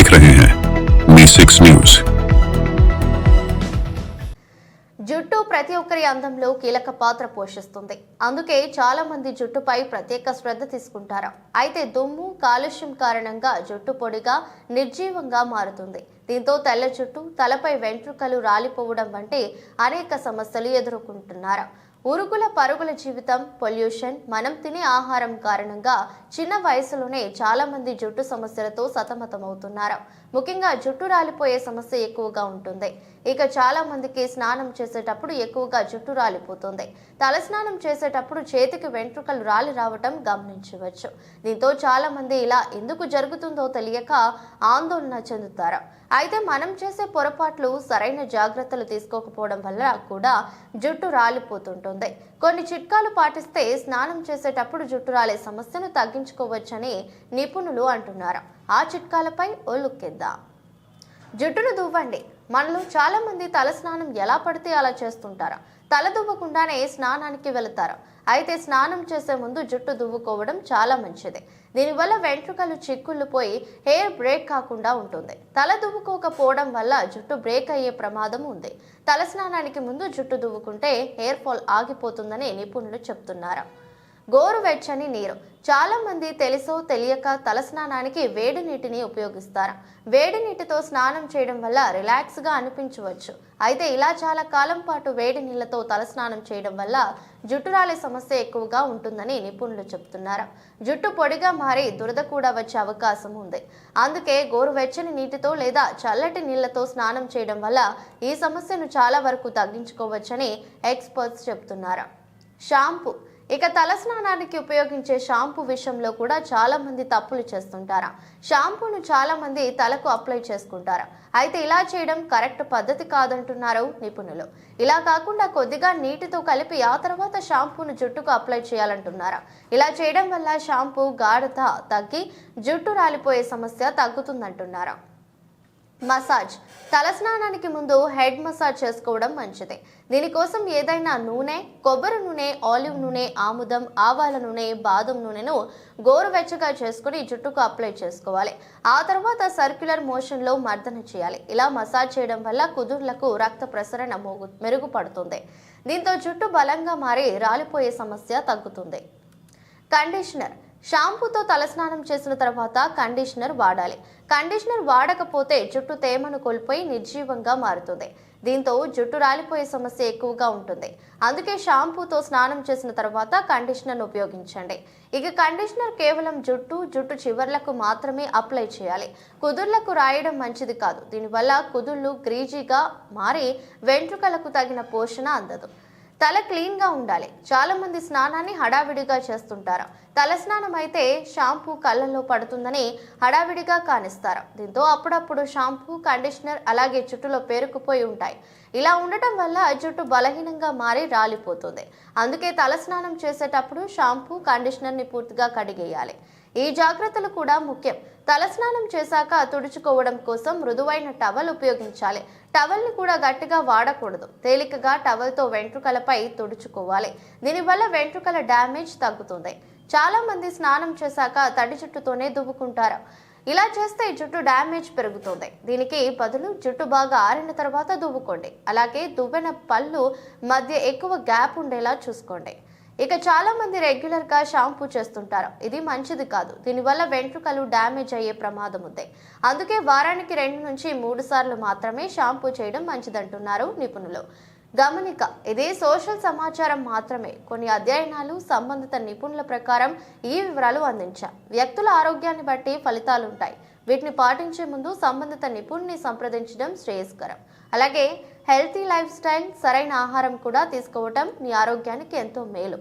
देख रहे हैं मी6 न्यूज। జుట్టు ప్రతి ఒక్కరి అందంలో కీలక పాత్ర పోషిస్తుంది. అందుకే చాలా మంది జుట్టుపై ప్రత్యేక శ్రద్ధ తీసుకుంటారు. అయితే దుమ్ము, కాలుష్యం కారణంగా జుట్టు పొడిగా, నిర్జీవంగా మారుతుంది. దీంతో తెల్ల జుట్టు, తలపై వెంట్రుకలు రాలిపోవడం వంటి అనేక సమస్యలు ఎదుర్కొంటున్నారు. ఉరుగుల పరుగుల జీవితం, పొల్యూషన్, మనం తినే ఆహారం కారణంగా చిన్న వయసులోనే చాలా మంది జుట్టు సమస్యలతో సతమతమవుతున్నారు. ముఖ్యంగా జుట్టు రాలిపోయే సమస్య ఎక్కువగా ఉంటుంది. ఇక చాలా మందికి స్నానం చేసేటప్పుడు ఎక్కువగా జుట్టు రాలిపోతుంది. తలస్నానం చేసేటప్పుడు చేతికి వెంట్రుకలు రాలి రావటం గమనించవచ్చు. దీంతో చాలా మంది ఇలా ఎందుకు జరుగుతుందో తెలియక ఆందోళన చెందుతారు. అయితే మనం చేసే పొరపాట్లు, సరైన జాగ్రత్తలు తీసుకోకపోవడం వల్ల కూడా జుట్టు రాలిపోతుంటుంది. కొన్ని చిట్కాలు పాటిస్తే స్నానం చేసేటప్పుడు జుట్టు రాలే సమస్యను తగ్గించుకోవచ్చని నిపుణులు అంటున్నారు. ఆ చిట్కాలపై ఓ లుక్ ఇద్దాం. జుట్టును దువ్వండి. మనలో చాలా మంది తల స్నానం ఎలా పడితే అలా చేస్తుంటారు. తల దువ్వకుండానే స్నానానికి వెళతారు. అయితే స్నానం చేసే ముందు జుట్టు దువ్వుకోవడం చాలా మంచిది. దీనివల్ల వెంట్రుకలు చిక్కుళ్ళు పోయి హెయిర్ బ్రేక్ కాకుండా ఉంటుంది. తల దువ్వుకోకపోవడం వల్ల జుట్టు బ్రేక్ అయ్యే ప్రమాదం ఉంది. తల స్నానానికి ముందు జుట్టు దువ్వుకుంటే హెయిర్ ఫాల్ ఆగిపోతుందని నిపుణులు చెప్తున్నారు. గోరువెచ్చని నీరు. చాలా మంది తెలుసో తెలియక తలస్నానానికి వేడి నీటిని ఉపయోగిస్తారు. వేడి నీటితో స్నానం చేయడం వల్ల రిలాక్స్గా అనిపించవచ్చు. అయితే ఇలా చాలా కాలం పాటు వేడి నీళ్లతో తలస్నానం చేయడం వల్ల జుట్టు రాలే సమస్య ఎక్కువగా ఉంటుందని నిపుణులు చెప్తున్నారు. జుట్టు పొడిగా మారి దురద కూడా వచ్చే అవకాశం ఉంది. అందుకే గోరువెచ్చని నీటితో లేదా చల్లటి నీళ్లతో స్నానం చేయడం వల్ల ఈ సమస్యను చాలా వరకు తగ్గించుకోవచ్చని ఎక్స్పర్ట్స్ చెప్తున్నారు. షాంపూ. ఇక తల స్నానానికి ఉపయోగించే షాంపూ విషయంలో కూడా చాలా మంది తప్పులు చేస్తుంటారు. షాంపూను చాలా మంది తలకు అప్లై చేసుకుంటారు. అయితే ఇలా చేయడం కరెక్ట్ పద్ధతి కాదంటున్నారు నిపుణులు. ఇలా కాకుండా కొద్దిగా నీటితో కలిపి ఆ తర్వాత షాంపూను జుట్టుకు అప్లై చేయాలంటున్నారు. ఇలా చేయడం వల్ల షాంపూ గాఢత తగ్గి జుట్టు రాలిపోయే సమస్య తగ్గుతుందంటున్నారు. మసాజ్. తలస్నానానికి ముందు హెడ్ మసాజ్ చేసుకోవడం మంచిది. దీనికోసం ఏదైనా నూనె, కొబ్బరి నూనె, ఆలివ్ నూనె, ఆముదం, ఆవాల నూనె, బాదం నూనెను గోరువెచ్చగా చేసుకుని జుట్టుకు అప్లై చేసుకోవాలి. ఆ తర్వాత సర్క్యులర్ మోషన్లో మర్దన చేయాలి. ఇలా మసాజ్ చేయడం వల్ల కుదుర్లకు రక్త ప్రసరణ మెరుగుపడుతుంది. దీంతో జుట్టు బలంగా మారి రాలిపోయే సమస్య తగ్గుతుంది. కండిషనర్. షాంపూతో తలస్నానం చేసిన తర్వాత కండిషనర్ వాడాలి. కండిషనర్ వాడకపోతే జుట్టు తేమను కోల్పోయి నిర్జీవంగా మారుతుంది. దీంతో జుట్టు రాలిపోయే సమస్య ఎక్కువగా ఉంటుంది. అందుకే షాంపూతో స్నానం చేసిన తర్వాత కండిషనర్ను ఉపయోగించండి. ఇక కండిషనర్ కేవలం జుట్టు చివర్లకు మాత్రమే అప్లై చేయాలి. కుదుర్లకు రాయడం మంచిది కాదు. దీనివల్ల కుదుళ్లు గ్రీజీగా మారి వెంట్రుకలకు తగిన పోషణ అందదు. తల క్లీన్గా ఉండాలి. చాలా మంది స్నానాన్ని హడావిడిగా చేస్తుంటారు. తల స్నానం అయితే షాంపూ కళ్ళల్లో పడుతుందని హడావిడిగా కానిస్తారు. దీంతో అప్పుడప్పుడు షాంపూ, కండిషనర్ అలాగే జుట్టులో పేరుకుపోయి ఉంటాయి. ఇలా ఉండటం వల్ల జుట్టు బలహీనంగా మారి రాలిపోతుంది. అందుకే తల స్నానం చేసేటప్పుడు షాంపూ, కండిషనర్ని పూర్తిగా కడిగేయాలి. ఈ జాగ్రత్తలు కూడా ముఖ్యం. తలస్నానం చేశాక తుడుచుకోవడం కోసం మృదువైన టవల్ ఉపయోగించాలి. టవల్ని కూడా గట్టిగా వాడకూడదు. తేలికగా టవల్తో వెంట్రుకలపై తుడుచుకోవాలి. దీనివల్ల వెంట్రుకల డ్యామేజ్ తగ్గుతుంది. చాలా మంది స్నానం చేశాక తడి జుట్టుతోనే దువ్వుకుంటారు. ఇలా చేస్తే జుట్టు డ్యామేజ్ పెరుగుతుంది. దీనికి బదులు జుట్టు బాగా ఆరిన తర్వాత దువ్వుకోండి. అలాగే దువ్వెన పళ్ళు మధ్య ఎక్కువ గ్యాప్ ఉండేలా చూసుకోండి. ఇక చాలా మంది రెగ్యులర్గా షాంపూ చేస్తుంటారు. ఇది మంచిది కాదు. దీనివల్ల వెంట్రుకలు డ్యామేజ్ అయ్యే ప్రమాదం ఉంది. అందుకే వారానికి 2 నుంచి 3 సార్లు మాత్రమే షాంపూ చేయడం మంచిదంటున్నారు నిపుణులు. గమనిక. ఇది సోషల్ సమాచారం మాత్రమే. కొన్ని అధ్యయనాలు, సంబంధిత నిపుణుల ప్రకారం ఈ వివరాలు అందించా. వ్యక్తుల ఆరోగ్యాన్ని బట్టి ఫలితాలుంటాయి. వీటిని పాటించే ముందు సంబంధిత నిపుణుని సంప్రదించడం శ్రేయస్కరం. అలాగే హెల్తీ లైఫ్ స్టైల్, సరైన ఆహారం కూడా తీసుకోవటం మీ ఆరోగ్యానికి ఎంతో మేలు.